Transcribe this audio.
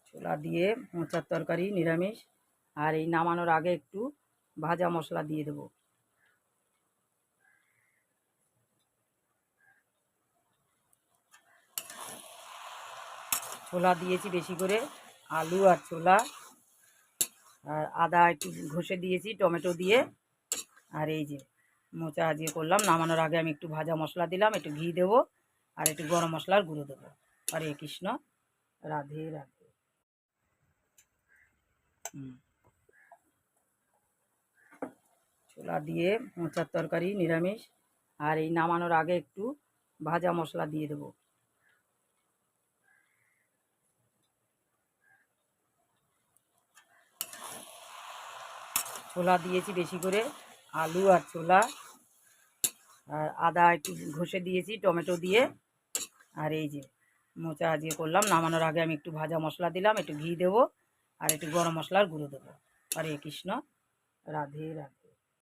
ছোলা দিয়ে মোচার তরকারি নিরামিষ। আর এই নামানোর আগে একটু ভাজা মশলা দিয়ে দেবো। ছোলা দিয়েছি বেশি করে, আলু আর ছোলা, আর আদা একটু ঘষে দিয়েছি টমেটো দিয়ে। আর এই যে মোচা আজকে করলাম, নামানোর আগে আমি একটু ভাজা মশলা দিলাম, একটু ঘি দেবো আর একটু গরম মশলার গুঁড়ো দেবো। হরে কৃষ্ণ, রাধে রাধে। ছোলা দিয়ে মোচার তরকারি নিরামিষ। আর এই নামানোর আগে একটু ভাজা মশলা দিয়ে দেবো। ছোলা দিয়েছি বেশি করে, আলু আর ছোলা, আর আদা একটু ঘষে দিয়েছি টমেটো দিয়ে। আর এই যে মোচা আজকে করলাম, নামানোর আগে আমি একটু ভাজা মশলা দিলাম, একটু ঘি দেবো আর একটু গরম মশলার গুঁড়ো দেবো। হরে কৃষ্ণ, রাধে রাধে।